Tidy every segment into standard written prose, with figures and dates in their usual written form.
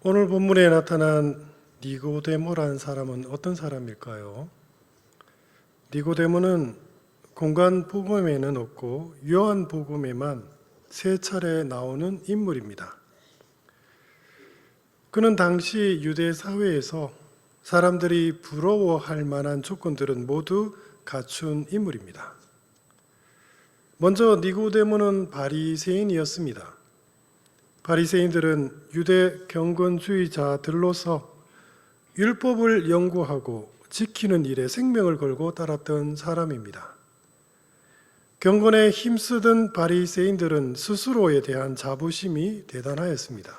오늘 본문에 나타난 니고데모라는 사람은 어떤 사람일까요? 니고데모는 공간 복음에는 없고 요한 복음에만 세 차례 나오는 인물입니다. 그는 당시 유대 사회에서 사람들이 부러워할 만한 조건들은 모두 갖춘 인물입니다. 먼저 니고데모는 바리새인이었습니다. 바리새인들은 유대 경건주의자들로서 율법을 연구하고 지키는 일에 생명을 걸고 따랐던 사람입니다. 경건에 힘쓰던 바리새인들은 스스로에 대한 자부심이 대단하였습니다.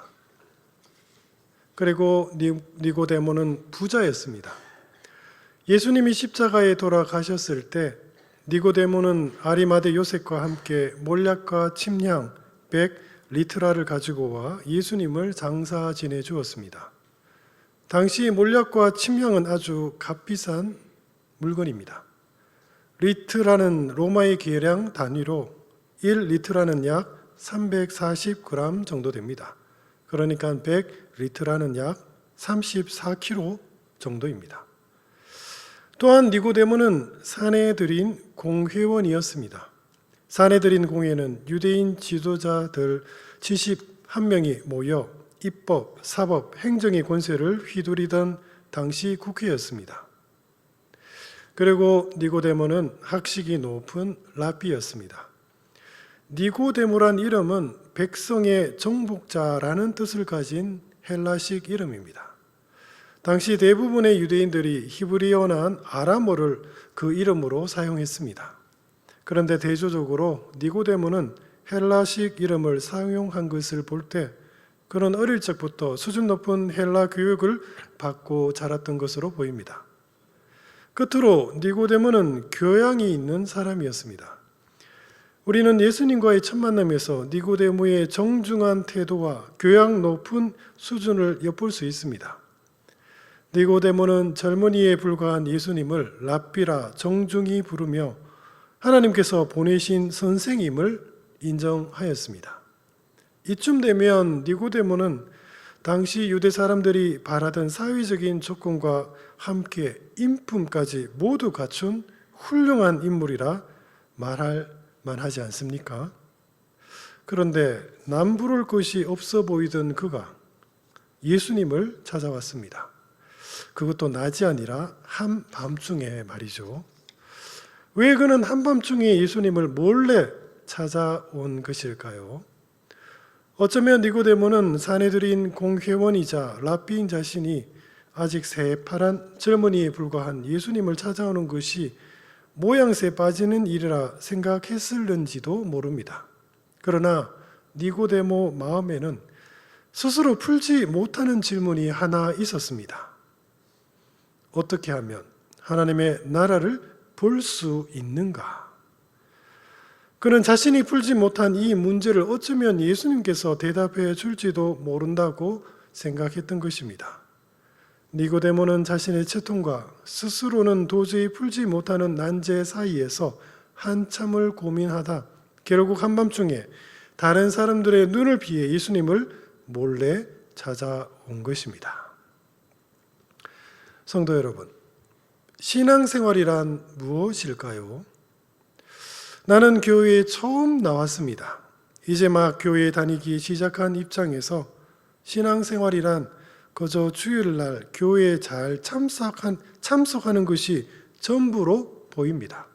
그리고 니고데모는 부자였습니다. 예수님이 십자가에 돌아가셨을 때 니고데모는 아리마대 요셉과 함께 몰약과 침향 100리트라를 가지고 와 예수님을 장사 지내 주었습니다. 당시 몰약과 침향은 아주 값비싼 물건입니다. 리트라는 로마의 계량 단위로 1리트라는 약 340g 정도 됩니다. 그러니까 100리트라는 약 34kg 정도입니다. 또한 니고데모는 사내들인 공회원이었습니다. 사내들인 공회는 유대인 지도자들 71명이 모여 입법, 사법, 행정의 권세를 휘두르던 당시 국회였습니다. 그리고 니고데모는 학식이 높은 랍비였습니다. 니고데모란 이름은 백성의 정복자라는 뜻을 가진 헬라식 이름입니다. 당시 대부분의 유대인들이 히브리어나 아람어를 그 이름으로 사용했습니다. 그런데 대조적으로 니고데모는 헬라식 이름을 사용한 것을 볼 때 그는 어릴 적부터 수준 높은 헬라 교육을 받고 자랐던 것으로 보입니다. 끝으로 니고데모는 교양이 있는 사람이었습니다. 우리는 예수님과의 첫 만남에서 니고데모의 정중한 태도와 교양 높은 수준을 엿볼 수 있습니다. 니고데모는 젊은이에 불과한 예수님을 랍비라 정중히 부르며 하나님께서 보내신 선생님을 인정하였습니다. 이쯤 되면 니고데모는 당시 유대 사람들이 바라던 사회적인 조건과 함께 인품까지 모두 갖춘 훌륭한 인물이라 말할 만하지 않습니까? 그런데 남부를 것이 없어 보이던 그가 예수님을 찾아왔습니다. 그것도 낮이 아니라 한밤중에 말이죠. 왜 그는 한밤중에 예수님을 몰래 찾아온 것일까요? 어쩌면 니고데모는 사내들인 공회원이자 랍비인 자신이 아직 새파란 젊은이에 불과한 예수님을 찾아오는 것이 모양새 빠지는 일이라 생각했을는지도 모릅니다. 그러나 니고데모 마음에는 스스로 풀지 못하는 질문이 하나 있었습니다. 어떻게 하면 하나님의 나라를 볼 수 있는가? 그는 자신이 풀지 못한 이 문제를 어쩌면 예수님께서 대답해 줄지도 모른다고 생각했던 것입니다. 니고데모는 자신의 채통과 스스로는 도저히 풀지 못하는 난제 사이에서 한참을 고민하다 결국 한밤중에 다른 사람들의 눈을 피해 예수님을 몰래 찾아온 것입니다. 성도 여러분, 신앙생활이란 무엇일까요? 나는 교회에 처음 나왔습니다. 이제 막 교회에 다니기 시작한 입장에서 신앙생활이란 그저 주일날 교회에 잘 참석하는 것이 전부로 보입니다.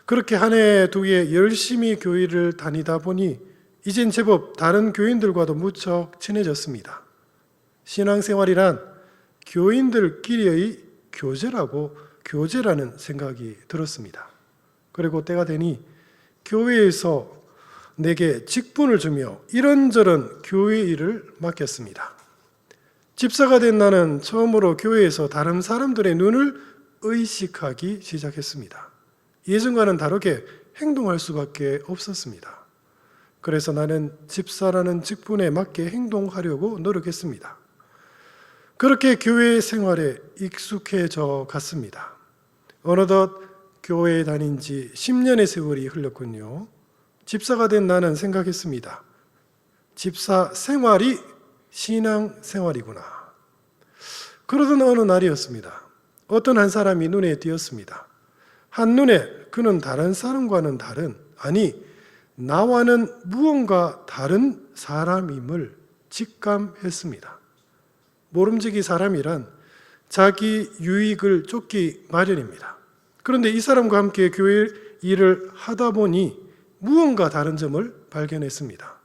그렇게 한 해 두 해 열심히 교회를 다니다 보니 이젠 제법 다른 교인들과도 무척 친해졌습니다. 신앙생활이란 교인들끼리의 교제라는 생각이 들었습니다. 그리고 때가 되니 교회에서 내게 직분을 주며 이런저런 교회 일을 맡겼습니다. 집사가 된 나는 처음으로 교회에서 다른 사람들의 눈을 의식하기 시작했습니다. 예전과는 다르게 행동할 수밖에 없었습니다. 그래서 나는 집사라는 직분에 맞게 행동하려고 노력했습니다. 그렇게 교회 생활에 익숙해져 갔습니다. 어느덧 교회에 다닌 지 10년의 세월이 흘렀군요. 집사가 된 나는 생각했습니다. 집사 생활이 신앙생활이구나. 그러던 어느 날이었습니다. 어떤 한 사람이 눈에 띄었습니다. 한눈에 그는 다른 사람과는 다른, 아니 나와는 무언가 다른 사람임을 직감했습니다. 모름지기 사람이란 자기 유익을 쫓기 마련입니다. 그런데 이 사람과 함께 교회 일을 하다 보니 무언가 다른 점을 발견했습니다.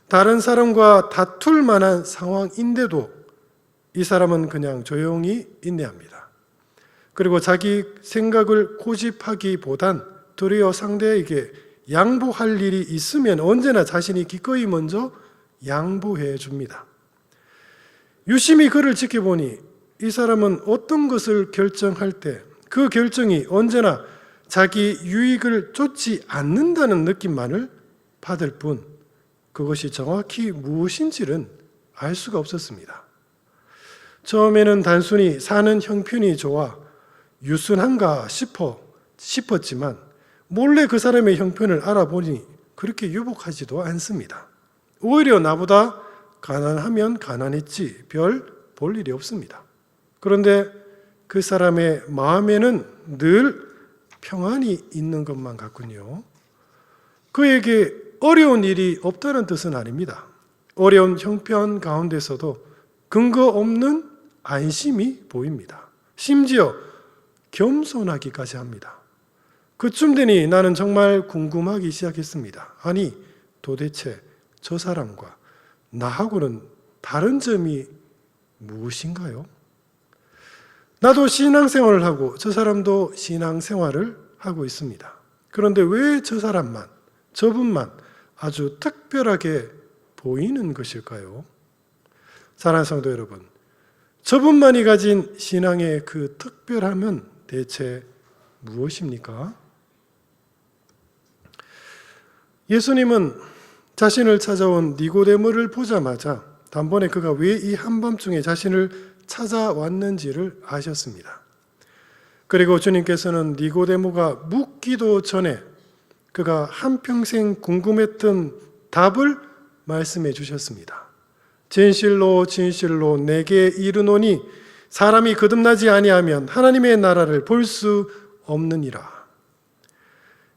다른 사람과 다툴 만한 상황인데도 이 사람은 그냥 조용히 인내합니다. 그리고 자기 생각을 고집하기보단 도리어 상대에게 양보할 일이 있으면 언제나 자신이 기꺼이 먼저 양보해 줍니다. 유심히 그를 지켜보니 이 사람은 어떤 것을 결정할 때 그 결정이 언제나 자기 유익을 쫓지 않는다는 느낌만을 받을 뿐 그것이 정확히 무엇인지는 알 수가 없었습니다. 처음에는 단순히 사는 형편이 좋아 유순한가 싶었지만 몰래 그 사람의 형편을 알아보니 그렇게 유복하지도 않습니다. 오히려 나보다 가난하면 가난했지 별 볼 일이 없습니다. 그런데 그 사람의 마음에는 늘 평안이 있는 것만 같군요. 그에게 어려운 일이 없다는 뜻은 아닙니다. 어려운 형편 가운데서도 근거 없는 안심이 보입니다. 심지어 겸손하기까지 합니다. 그쯤 되니 나는 정말 궁금하기 시작했습니다. 아니, 도대체 저 사람과 나하고는 다른 점이 무엇인가요? 나도 신앙생활을 하고 저 사람도 신앙생활을 하고 있습니다. 그런데 왜 저 사람만, 저분만 아주 특별하게 보이는 것일까요? 사랑하는 성도 여러분, 저분만이 가진 신앙의 그 특별함은 대체 무엇입니까? 예수님은 자신을 찾아온 니고데모를 보자마자 단번에 그가 왜 이 한밤중에 자신을 찾아왔는지를 아셨습니다. 그리고 주님께서는 니고데모가 묻기도 전에 그가 한평생 궁금했던 답을 말씀해 주셨습니다. 진실로 진실로 내게 이르노니 사람이 거듭나지 아니하면 하나님의 나라를 볼 수 없느니라.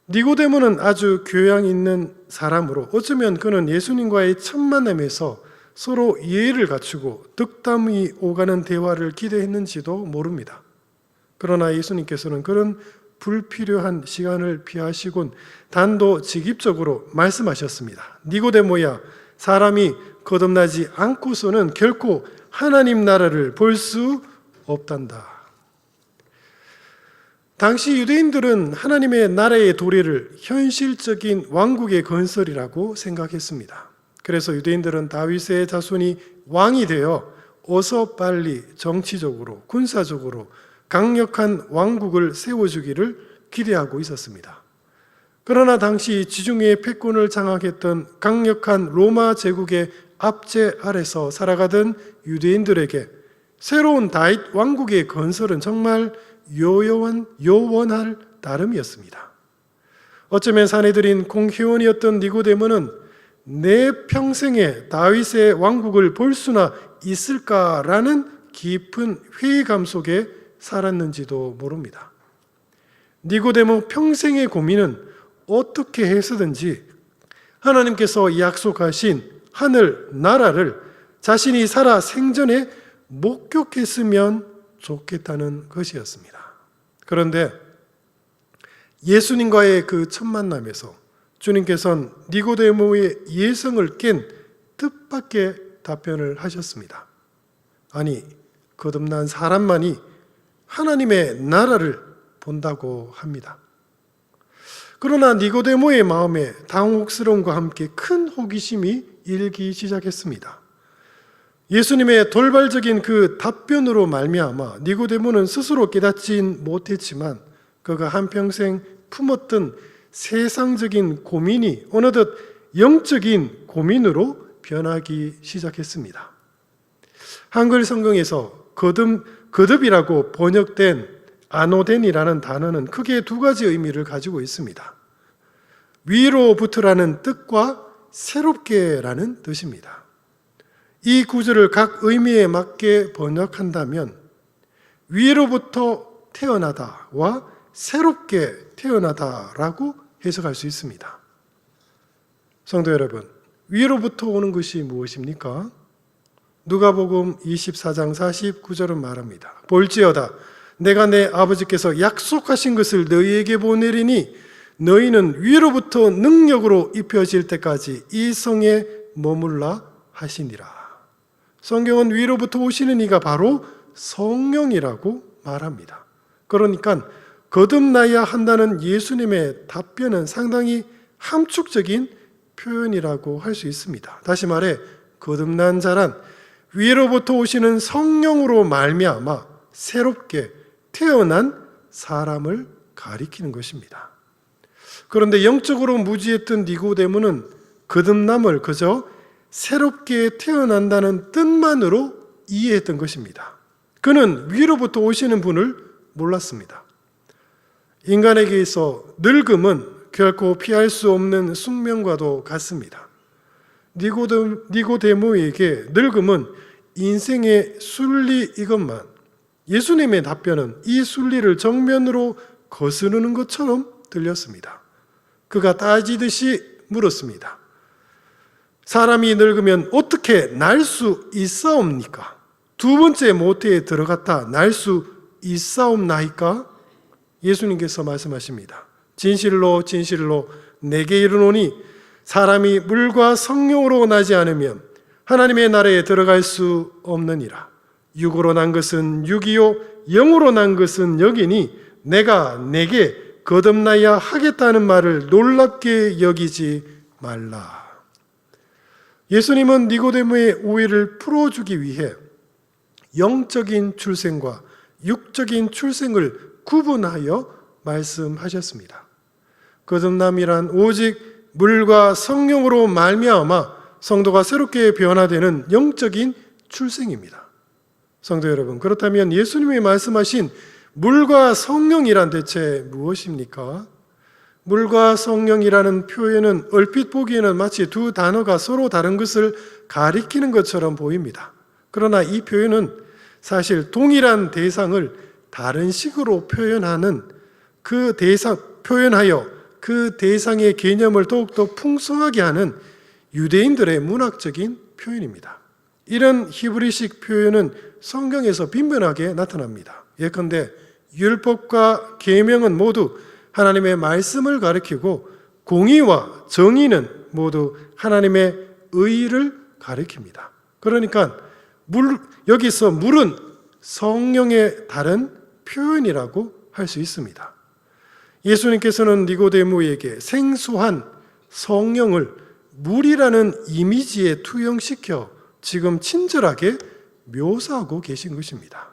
니고데모는 아주 교양 있는 사람으로 어쩌면 그는 예수님과의 첫 만남에서 서로 이해를 갖추고 득담이 오가는 대화를 기대했는지도 모릅니다. 그러나 예수님께서는 그런 불필요한 시간을 피하시곤 단도직입적으로 말씀하셨습니다. 니고데모야, 사람이 거듭나지 않고서는 결코 하나님 나라를 볼 수 없단다. 당시 유대인들은 하나님의 나라의 도래를 현실적인 왕국의 건설이라고 생각했습니다. 그래서 유대인들은 다윗의 자손이 왕이 되어 어서 빨리 정치적으로, 군사적으로 강력한 왕국을 세워주기를 기대하고 있었습니다. 그러나 당시 지중해 패권을 장악했던 강력한 로마 제국의 압제 아래서 살아가던 유대인들에게 새로운 다윗 왕국의 건설은 정말 요원할 따름이었습니다. 어쩌면 사내들인 공회원이었던 니고데모는 내 평생에 다윗의 왕국을 볼 수나 있을까라는 깊은 회의감 속에 살았는지도 모릅니다. 니고데모 평생의 고민은 어떻게 해서든지 하나님께서 약속하신 하늘 나라를 자신이 살아 생전에 목격했으면 좋겠다는 것이었습니다. 그런데 예수님과의 그 첫 만남에서 주님께서는 니고데모의 예성을 깬 뜻밖의 답변을 하셨습니다. 아니, 거듭난 사람만이 하나님의 나라를 본다고 합니다. 그러나 니고데모의 마음에 당혹스러움과 함께 큰 호기심이 일기 시작했습니다. 예수님의 돌발적인 그 답변으로 말미암아 니고데모는 스스로 깨닫진 못했지만 그가 한평생 품었던 세상적인 고민이 어느덧 영적인 고민으로 변하기 시작했습니다. 한글 성경에서 거듭이라고 번역된 아노덴이라는 단어는 크게 두 가지 의미를 가지고 있습니다. 위로부터라는 뜻과 새롭게라는 뜻입니다. 이 구절을 각 의미에 맞게 번역한다면 위로부터 태어나다와 새롭게 태어나다라고 해석할 수 있습니다. 성도 여러분, 위로부터 오는 것이 무엇입니까? 누가복음 24장 49절은 말합니다. 볼지어다 내가 내 아버지께서 약속하신 것을 너희에게 보내리니 너희는 위로부터 능력으로 입혀질 때까지 이 성에 머물라 하시니라. 성경은 위로부터 오시는 이가 바로 성령이라고 말합니다. 그러니까 거듭나야 한다는 예수님의 답변은 상당히 함축적인 표현이라고 할 수 있습니다. 다시 말해 거듭난 자란 위로부터 오시는 성령으로 말미암아 새롭게 태어난 사람을 가리키는 것입니다. 그런데 영적으로 무지했던 니고데모는 거듭남을 그저 새롭게 태어난다는 뜻만으로 이해했던 것입니다. 그는 위로부터 오시는 분을 몰랐습니다. 인간에게 있어 늙음은 결코 피할 수 없는 숙명과도 같습니다. 니고데모에게 늙음은 인생의 순리 이것만, 예수님의 답변은 이 순리를 정면으로 거스르는 것처럼 들렸습니다. 그가 따지듯이 물었습니다. 사람이 늙으면 어떻게 날 수 있사옵니까? 두 번째 모태에 들어갔다 날 수 있사옵나이까? 예수님께서 말씀하십니다. 진실로 진실로 내게 이르노니 사람이 물과 성령으로 나지 않으면 하나님의 나라에 들어갈 수 없느니라. 육으로 난 것은 육이요 영으로 난 것은 영이니 내가 내게 거듭나야 하겠다는 말을 놀랍게 여기지 말라. 예수님은 니고데모의 오해를 풀어주기 위해 영적인 출생과 육적인 출생을 구분하여 말씀하셨습니다. 거듭남이란 오직 물과 성령으로 말미암아 성도가 새롭게 변화되는 영적인 출생입니다. 성도 여러분, 그렇다면 예수님이 말씀하신 물과 성령이란 대체 무엇입니까? 물과 성령이라는 표현은 얼핏 보기에는 마치 두 단어가 서로 다른 것을 가리키는 것처럼 보입니다. 그러나 이 표현은 사실 동일한 대상을 다른 식으로 표현하여 그 대상의 개념을 더욱더 풍성하게 하는 유대인들의 문학적인 표현입니다. 이런 히브리식 표현은 성경에서 빈번하게 나타납니다. 예컨대 율법과 계명은 모두 하나님의 말씀을 가리키고 공의와 정의는 모두 하나님의 의를 가리킵니다. 그러니까 여기서 물은 성령의 다른 표현이라고 할 수 있습니다. 예수님께서는 니고데모에게 생소한 성령을 물이라는 이미지에 투영시켜 지금 친절하게 묘사하고 계신 것입니다.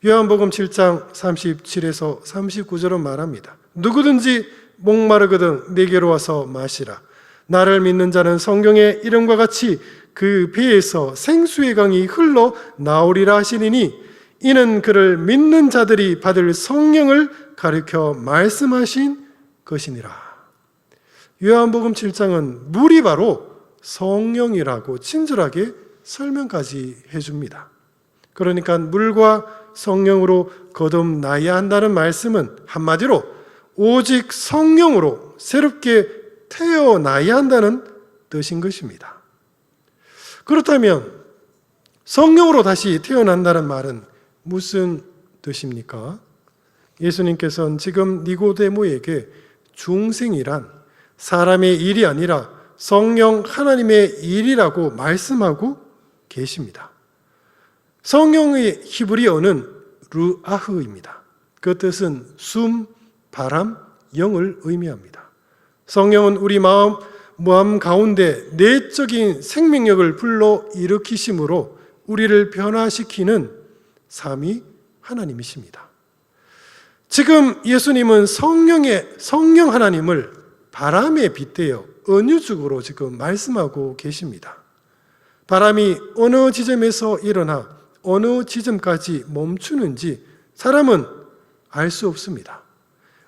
요한복음 7장 37에서 39절은 말합니다. 누구든지 목마르거든 내게로 와서 마시라. 나를 믿는 자는 성경의 이름과 같이 그 배에서 생수의 강이 흘러 나오리라 하시니니 이는 그를 믿는 자들이 받을 성령을 가리켜 말씀하신 것이니라. 요한복음 7장은 물이 바로 성령이라고 친절하게 설명까지 해줍니다. 그러니까 물과 성령으로 거듭나야 한다는 말씀은 한마디로 오직 성령으로 새롭게 태어나야 한다는 뜻인 것입니다. 그렇다면 성령으로 다시 태어난다는 말은 무슨 뜻입니까? 예수님께서는 지금 니고데모에게 중생이란 사람의 일이 아니라 성령 하나님의 일이라고 말씀하고 계십니다. 성령의 히브리어는 루아흐입니다. 그 뜻은 숨, 바람, 영을 의미합니다. 성령은 우리 마음 가운데 내적인 생명력을 불러 일으키심으로 우리를 변화시키는 삼위 하나님이십니다. 지금 예수님은 성령 하나님을 바람에 빗대어 은유적으로 지금 말씀하고 계십니다. 바람이 어느 지점에서 일어나 어느 지점까지 멈추는지 사람은 알 수 없습니다.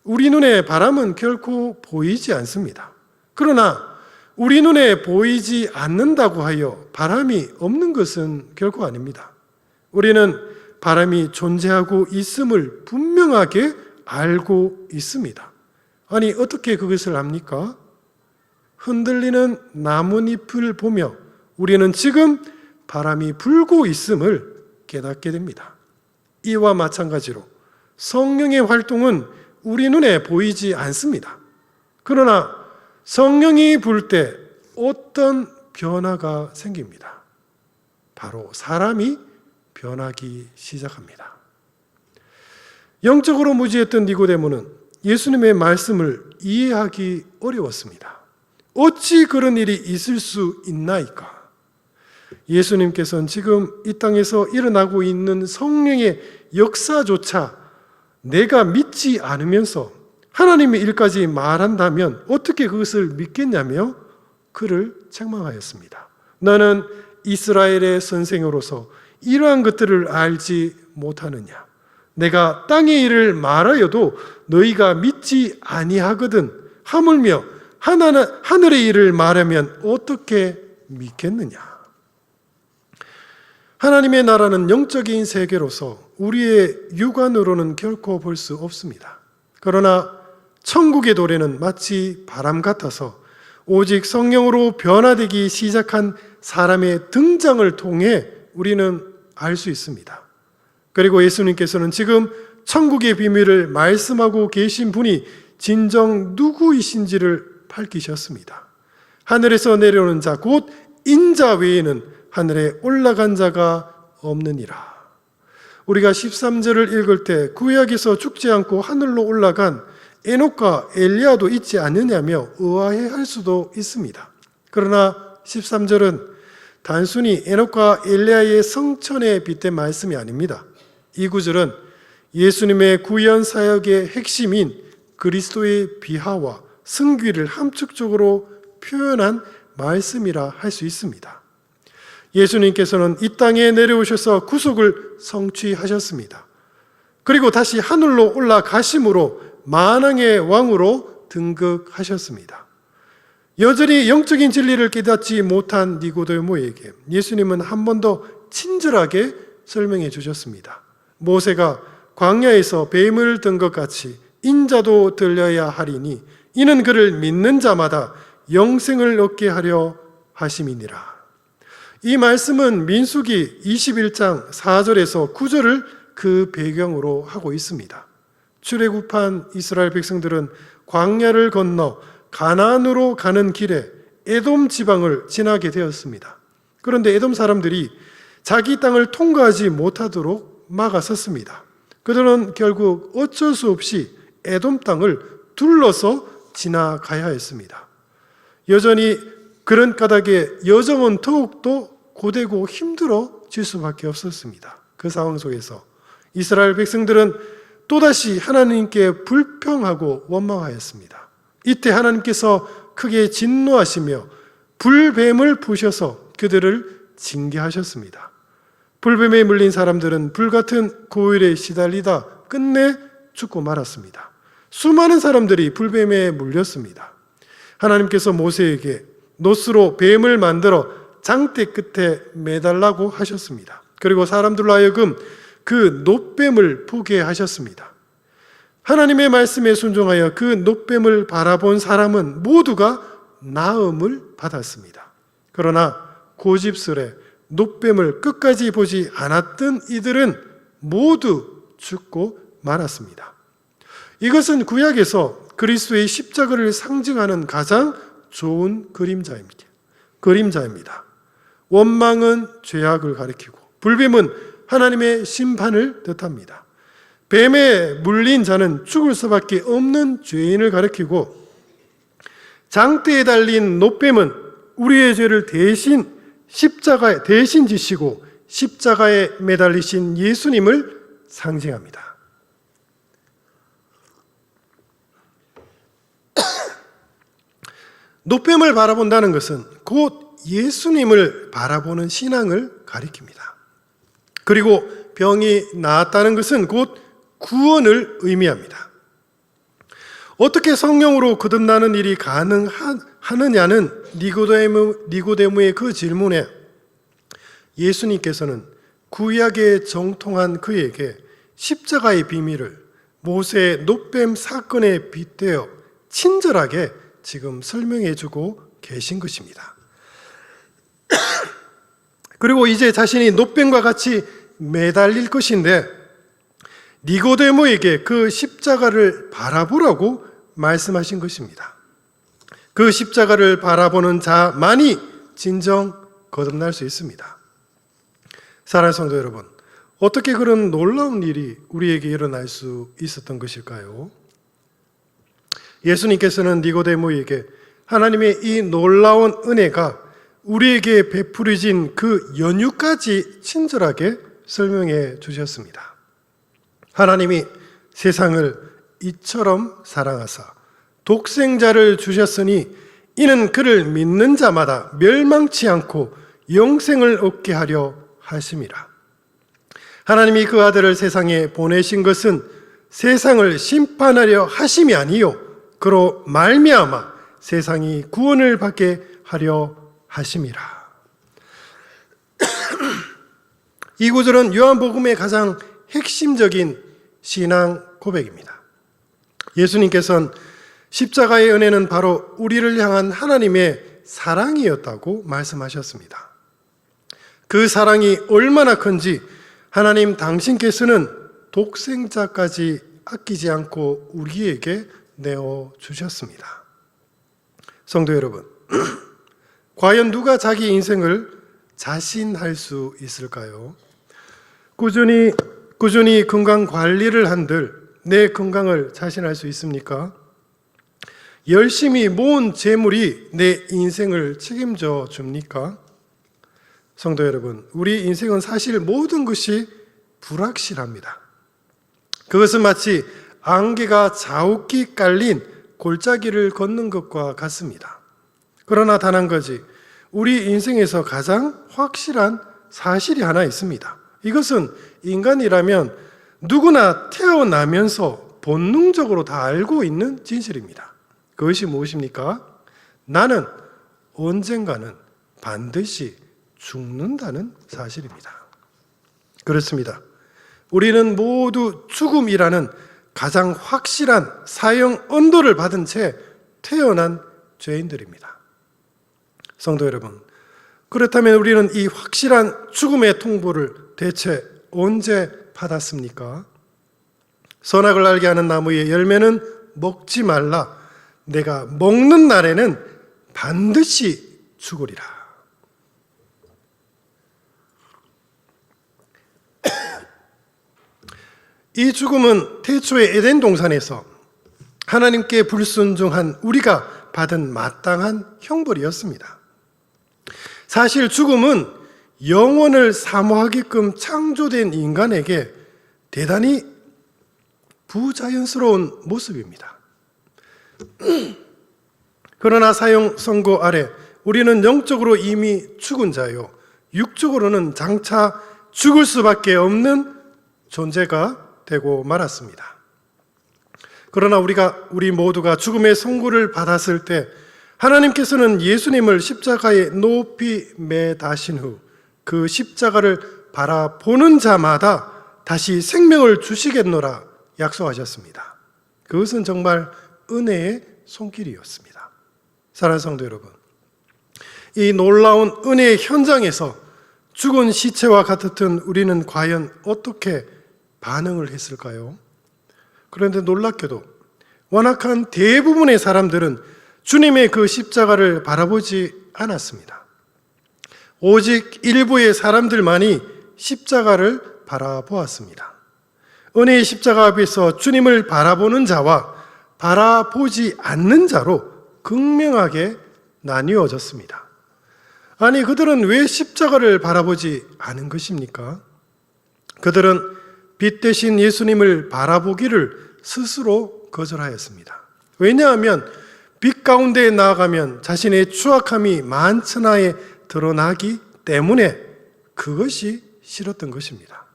우리 눈에 바람은 결코 보이지 않습니다. 그러나 우리 눈에 보이지 않는다고 하여 바람이 없는 것은 결코 아닙니다. 우리는 바람이 존재하고 있음을 분명하게 알고 있습니다. 아니, 어떻게 그것을 압니까? 흔들리는 나뭇잎을 보며 우리는 지금 바람이 불고 있음을 깨닫게 됩니다. 이와 마찬가지로 성령의 활동은 우리 눈에 보이지 않습니다. 그러나 성령이 불 때 어떤 변화가 생깁니다. 바로 사람이 변하기 시작합니다. 영적으로 무지했던 니고데모는 예수님의 말씀을 이해하기 어려웠습니다. 어찌 그런 일이 있을 수 있나이까? 예수님께서는 지금 이 땅에서 일어나고 있는 성령의 역사조차 내가 믿지 않으면서 하나님의 일까지 말한다면 어떻게 그것을 믿겠냐며 그를 책망하였습니다. 너는 이스라엘의 선생으로서 이러한 것들을 알지 못하느냐? 내가 땅의 일을 말하여도 너희가 믿지 아니하거든. 하물며 하늘의 일을 말하면 어떻게 믿겠느냐? 하나님의 나라는 영적인 세계로서 우리의 육안으로는 결코 볼 수 없습니다. 그러나 천국의 도래는 마치 바람 같아서 오직 성령으로 변화되기 시작한 사람의 등장을 통해 우리는 알 수 있습니다. 그리고 예수님께서는 지금 천국의 비밀을 말씀하고 계신 분이 진정 누구이신지를 밝히셨습니다. 하늘에서 내려오는 자, 곧 인자 외에는 하늘에 올라간 자가 없느니라. 우리가 13절을 읽을 때 구약에서 죽지 않고 하늘로 올라간 에녹과 엘리야도 있지 않느냐며 의아해할 수도 있습니다. 그러나 13절은 단순히 에녹과 엘리야의 성천에 빗댄 말씀이 아닙니다. 이 구절은 예수님의 구원 사역의 핵심인 그리스도의 비하와 승귀를 함축적으로 표현한 말씀이라 할 수 있습니다. 예수님께서는 이 땅에 내려오셔서 구속을 성취하셨습니다. 그리고 다시 하늘로 올라가심으로 만왕의 왕으로 등극하셨습니다. 여전히 영적인 진리를 깨닫지 못한 니고데모에게 예수님은 한 번 더 친절하게 설명해 주셨습니다. 모세가 광야에서 뱀을 든 것 같이 인자도 들려야 하리니 이는 그를 믿는 자마다 영생을 얻게 하려 하심이니라. 이 말씀은 민수기 21장 4절에서 9절을 그 배경으로 하고 있습니다. 출애굽한 이스라엘 백성들은 광야를 건너 가나안으로 가는 길에 에돔 지방을 지나게 되었습니다. 그런데 에돔 사람들이 자기 땅을 통과하지 못하도록 막아섰습니다. 그들은 결국 어쩔 수 없이 에돔 땅을 둘러서 지나가야 했습니다. 여전히 그런 까닭에 여정은 더욱더 고되고 힘들어질 수밖에 없었습니다. 그 상황 속에서 이스라엘 백성들은 또다시 하나님께 불평하고 원망하였습니다. 이때 하나님께서 크게 진노하시며 불뱀을 부셔서 그들을 징계하셨습니다. 불뱀에 물린 사람들은 불같은 고열에 시달리다 끝내 죽고 말았습니다. 수많은 사람들이 불뱀에 물렸습니다. 하나님께서 모세에게 노스로 뱀을 만들어 장대 끝에 매달라고 하셨습니다. 그리고 사람들로 하여금 그 놋뱀을 보게 하셨습니다. 하나님의 말씀에 순종하여 그 놋뱀을 바라본 사람은 모두가 나음을 받았습니다. 그러나 고집스레 놋뱀을 끝까지 보지 않았던 이들은 모두 죽고 말았습니다. 이것은 구약에서 그리스도의 십자가를 상징하는 가장 좋은 그림자입니다. 원망은 죄악을 가리키고 불뱀은 하나님의 심판을 뜻합니다. 뱀에 물린 자는 죽을 수밖에 없는 죄인을 가리키고 장대에 달린 놋뱀은 우리의 죄를 대신 지시고 십자가에 매달리신 예수님을 상징합니다. 놋뱀을 바라본다는 것은 곧 예수님을 바라보는 신앙을 가리킵니다. 그리고 병이 나았다는 것은 곧 구원을 의미합니다. 어떻게 성령으로 거듭나는 일이 가능하느냐는 니고데모의 그 질문에 예수님께서는 구약에 정통한 그에게 십자가의 비밀을 모세의 놋뱀 사건에 빗대어 친절하게 지금 설명해 주고 계신 것입니다. 그리고 이제 자신이 놋뱀과 같이 매달릴 것인데 니고데모에게 그 십자가를 바라보라고 말씀하신 것입니다. 그 십자가를 바라보는 자만이 진정 거듭날 수 있습니다. 사랑하는 성도 여러분, 어떻게 그런 놀라운 일이 우리에게 일어날 수 있었던 것일까요? 예수님께서는 니고데모에게 하나님의 이 놀라운 은혜가 우리에게 베풀어진 그 연유까지 친절하게 설명해 주셨습니다. 하나님이 세상을 이처럼 사랑하사 독생자를 주셨으니 이는 그를 믿는 자마다 멸망치 않고 영생을 얻게 하려 하심이라. 하나님이 그 아들을 세상에 보내신 것은 세상을 심판하려 하심이 아니요 그로 말미암아 세상이 구원을 받게 하려 하심이라. 이 구절은 요한복음의 가장 핵심적인 신앙 고백입니다. 예수님께서는 십자가의 은혜는 바로 우리를 향한 하나님의 사랑이었다고 말씀하셨습니다. 그 사랑이 얼마나 큰지 하나님 당신께서는 독생자까지 아끼지 않고 우리에게 내어주셨습니다. 성도 여러분, 과연 누가 자기 인생을 자신할 수 있을까요? 꾸준히 건강 관리를 한들 내 건강을 자신할 수 있습니까? 열심히 모은 재물이 내 인생을 책임져 줍니까? 성도 여러분, 우리 인생은 사실 모든 것이 불확실합니다. 그것은 마치 안개가 자욱기 깔린 골짜기를 걷는 것과 같습니다. 그러나 단 한 가지, 우리 인생에서 가장 확실한 사실이 하나 있습니다. 이것은 인간이라면 누구나 태어나면서 본능적으로 다 알고 있는 진실입니다. 그것이 무엇입니까? 나는 언젠가는 반드시 죽는다는 사실입니다. 그렇습니다. 우리는 모두 죽음이라는 가장 확실한 사형 언도를 받은 채 태어난 죄인들입니다. 성도 여러분, 그렇다면 우리는 이 확실한 죽음의 통보를 대체 언제 받았습니까? 선악을 알게 하는 나무의 열매는 먹지 말라. 내가 먹는 날에는 반드시 죽으리라. 이 죽음은 태초의 에덴 동산에서 하나님께 불순종한 우리가 받은 마땅한 형벌이었습니다. 사실 죽음은 영원을 사모하게끔 창조된 인간에게 대단히 부자연스러운 모습입니다. 그러나 사형 선고 아래 우리는 영적으로 이미 죽은 자요, 육적으로는 장차 죽을 수밖에 없는 존재가 되고 말았습니다. 그러나 우리 모두가 죽음의 선고를 받았을 때 하나님께서는 예수님을 십자가에 높이 매다신 후 그 십자가를 바라보는 자마다 다시 생명을 주시겠노라 약속하셨습니다. 그것은 정말 은혜의 손길이었습니다. 사랑하는 성도 여러분, 이 놀라운 은혜의 현장에서 죽은 시체와 같았던 우리는 과연 어떻게 반응을 했을까요? 그런데 놀랍게도 완악한 대부분의 사람들은 주님의 그 십자가를 바라보지 않았습니다. 오직 일부의 사람들만이 십자가를 바라보았습니다. 은혜의 십자가 앞에서 주님을 바라보는 자와 바라보지 않는 자로 극명하게 나뉘어졌습니다. 아니, 그들은 왜 십자가를 바라보지 않은 것입니까? 그들은 빛 대신 예수님을 바라보기를 스스로 거절하였습니다. 왜냐하면 빛 가운데 나아가면 자신의 추악함이 만천하에 드러나기 때문에 그것이 싫었던 것입니다.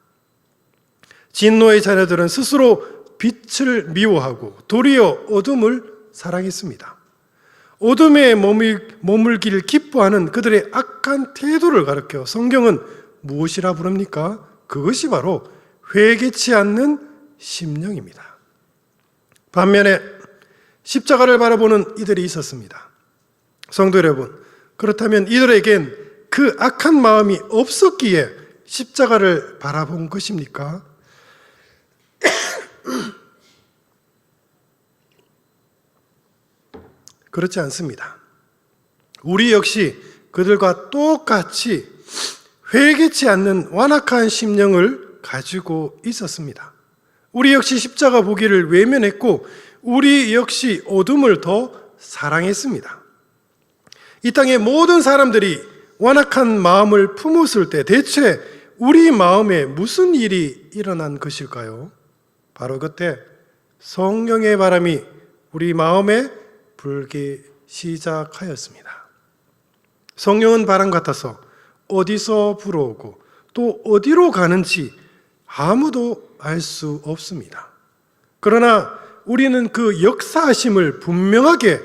진노의 자녀들은 스스로 빛을 미워하고 도리어 어둠을 사랑했습니다. 어둠에 머물기를 기뻐하는 그들의 악한 태도를 가리켜 성경은 무엇이라 부릅니까? 그것이 바로 회개치 않는 심령입니다. 반면에 십자가를 바라보는 이들이 있었습니다. 성도 여러분, 그렇다면 이들에겐 그 악한 마음이 없었기에 십자가를 바라본 것입니까? 그렇지 않습니다. 우리 역시 그들과 똑같이 회개치 않는 완악한 심령을 가지고 있었습니다. 우리 역시 십자가 보기를 외면했고 우리 역시 어둠을 더 사랑했습니다. 이 땅의 모든 사람들이 완악한 마음을 품었을 때 대체 우리 마음에 무슨 일이 일어난 것일까요? 바로 그때 성령의 바람이 우리 마음에 불기 시작하였습니다. 성령은 바람 같아서 어디서 불어오고 또 어디로 가는지 아무도 알 수 없습니다. 그러나 우리는 그 역사하심을 분명하게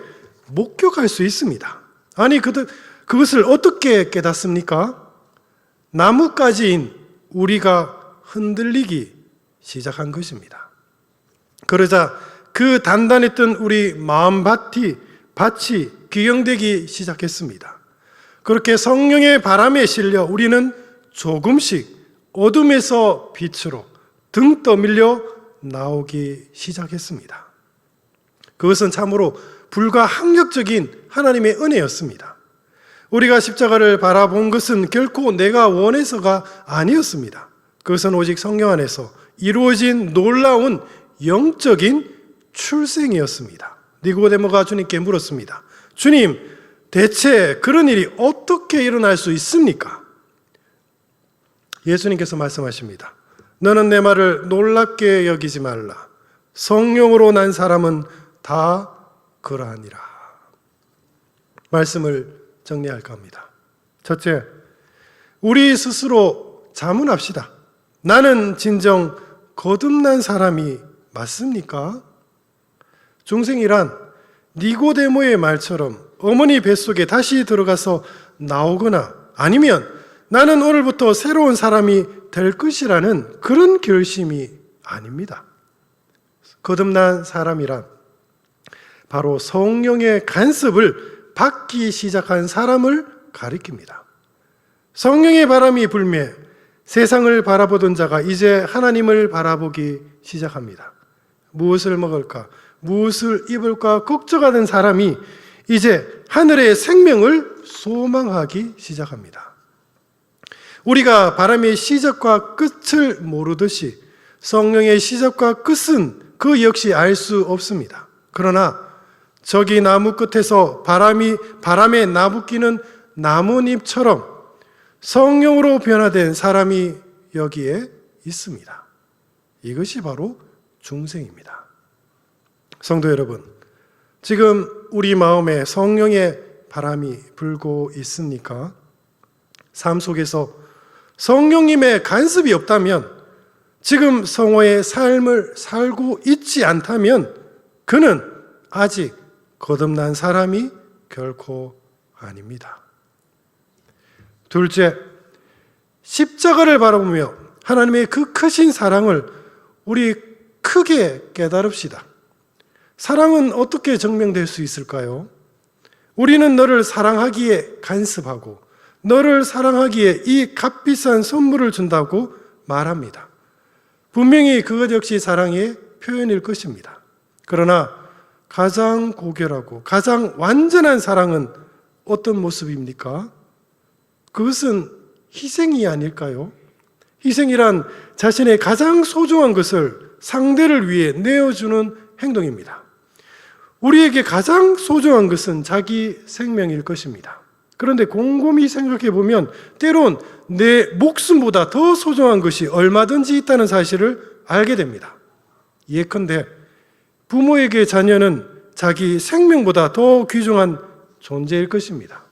목격할 수 있습니다. 아니, 그것을 어떻게 깨닫습니까? 나뭇가지인 우리가 흔들리기 시작한 것입니다. 그러자 그 단단했던 우리 마음밭이 귀경되기 시작했습니다. 그렇게 성령의 바람에 실려 우리는 조금씩 어둠에서 빛으로 등 떠밀려 나오기 시작했습니다. 그것은 참으로 불가항력적인 하나님의 은혜였습니다. 우리가 십자가를 바라본 것은 결코 내가 원해서가 아니었습니다. 그것은 오직 성령 안에서 이루어진 놀라운 영적인 출생이었습니다. 니고데모가 주님께 물었습니다. 주님, 대체 그런 일이 어떻게 일어날 수 있습니까? 예수님께서 말씀하십니다. 너는 내 말을 놀랍게 여기지 말라. 성령으로 난 사람은 다 그러하니라. 말씀을 정리할까 합니다. 첫째, 우리 스스로 자문합시다. 나는 진정 거듭난 사람이 맞습니까? 중생이란 니고데모의 말처럼 어머니 뱃속에 다시 들어가서 나오거나 아니면 나는 오늘부터 새로운 사람이 될 것이라는 그런 결심이 아닙니다. 거듭난 사람이란 바로 성령의 간섭을 받기 시작한 사람을 가리킵니다. 성령의 바람이 불매 세상을 바라보던 자가 이제 하나님을 바라보기 시작합니다. 무엇을 먹을까, 무엇을 입을까 걱정하는 사람이 이제 하늘의 생명을 소망하기 시작합니다. 우리가 바람의 시작과 끝을 모르듯이 성령의 시작과 끝은 그 역시 알 수 없습니다. 그러나 저기 나무 끝에서 바람에 나부끼는 나뭇잎처럼 성령으로 변화된 사람이 여기에 있습니다. 이것이 바로 중생입니다. 성도 여러분, 지금 우리 마음에 성령의 바람이 불고 있습니까? 삶 속에서 성령님의 간섭이 없다면, 지금 성화의 삶을 살고 있지 않다면 그는 아직 거듭난 사람이 결코 아닙니다. 둘째, 십자가를 바라보며 하나님의 그 크신 사랑을 우리 크게 깨달읍시다. 사랑은 어떻게 증명될 수 있을까요? 우리는 너를 사랑하기에 간섭하고 너를 사랑하기에 이 값비싼 선물을 준다고 말합니다. 분명히 그것 역시 사랑의 표현일 것입니다. 그러나 가장 고결하고 가장 완전한 사랑은 어떤 모습입니까? 그것은 희생이 아닐까요? 희생이란 자신의 가장 소중한 것을 상대를 위해 내어주는 행동입니다. 우리에게 가장 소중한 것은 자기 생명일 것입니다. 그런데 곰곰이 생각해 보면 때론 내 목숨보다 더 소중한 것이 얼마든지 있다는 사실을 알게 됩니다. 예컨대 부모에게 자녀는 자기 생명보다 더 귀중한 존재일 것입니다.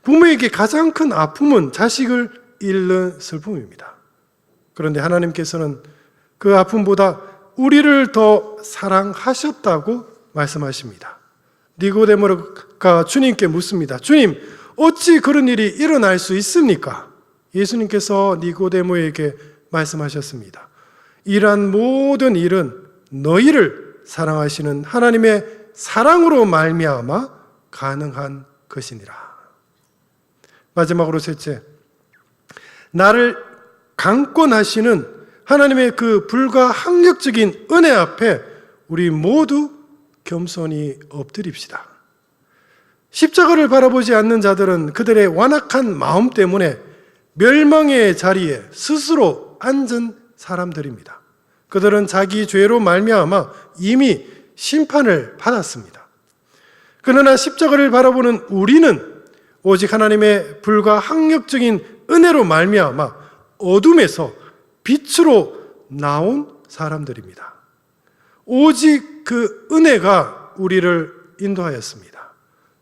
부모에게 가장 큰 아픔은 자식을 잃는 슬픔입니다. 그런데 하나님께서는 그 아픔보다 우리를 더 사랑하셨다고 말씀하십니다. 니고데모가 주님께 묻습니다. 주님, 어찌 그런 일이 일어날 수 있습니까? 예수님께서 니고데모에게 말씀하셨습니다. 이러한 모든 일은 너희를 사랑하시는 하나님의 사랑으로 말미암아 가능한 것이니라. 마지막으로 셋째, 나를 강권하시는 하나님의 그 불가항력적인 은혜 앞에 우리 모두 겸손히 엎드립시다. 십자가를 바라보지 않는 자들은 그들의 완악한 마음 때문에 멸망의 자리에 스스로 앉은 사람들입니다. 그들은 자기 죄로 말미암아 이미 심판을 받았습니다. 그러나 십자가를 바라보는 우리는 오직 하나님의 불가항력적인 은혜로 말미암아 어둠에서 빛으로 나온 사람들입니다. 오직 그 은혜가 우리를 인도하였습니다.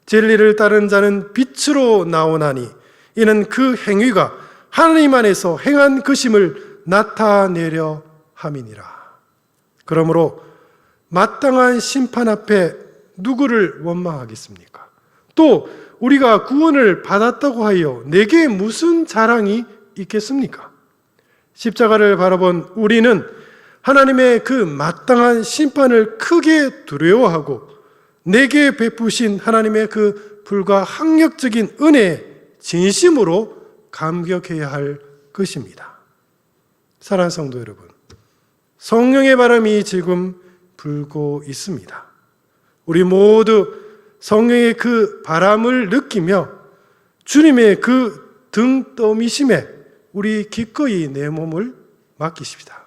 진리를 따른 자는 빛으로 나오나니 이는 그 행위가 하나님 안에서 행한 것임을 나타내려 함이니라. 그러므로 마땅한 심판 앞에 누구를 원망하겠습니까? 또 우리가 구원을 받았다고 하여 내게 무슨 자랑이 있겠습니까? 십자가를 바라본 우리는 하나님의 그 마땅한 심판을 크게 두려워하고 내게 베푸신 하나님의 그 불가항력적인 은혜에 진심으로 감격해야 할 것입니다. 사랑하는 성도 여러분, 성령의 바람이 지금 불고 있습니다. 우리 모두 성령의 그 바람을 느끼며 주님의 그 등 떠미심에 우리 기꺼이 내 몸을 맡기십시다.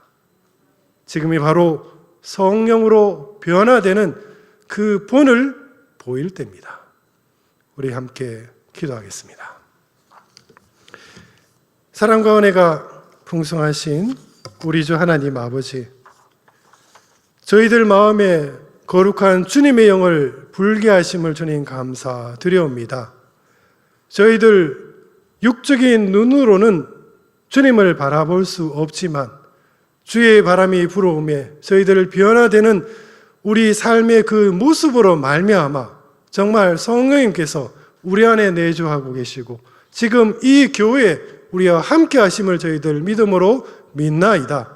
지금이 바로 성령으로 변화되는 그 본을 보일 때입니다. 우리 함께 기도하겠습니다. 사랑과 은혜가 풍성하신 우리 주 하나님 아버지, 저희들 마음에 거룩한 주님의 영을 불게 하심을 주님 감사드려옵니다. 저희들 육적인 눈으로는 주님을 바라볼 수 없지만 주의 바람이 불어오매 저희들을 변화되는 우리 삶의 그 모습으로 말미암아 정말 성령님께서 우리 안에 내주하고 계시고 지금 이 교회에 우리와 함께 하심을 저희들 믿음으로 믿나이다.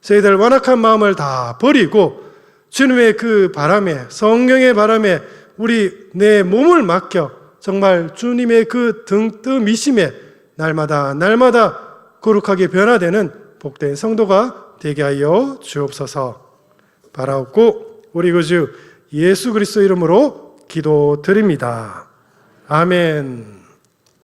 저희들 완악한 마음을 다 버리고 주님의 그 바람에, 성령의 바람에 우리 내 몸을 맡겨 정말 주님의 그 등떠미심에 날마다 거룩하게 변화되는 복된 성도가 되게 하여 주옵소서. 바라옵고 우리 구주 예수 그리스도 이름으로 기도드립니다. 아멘.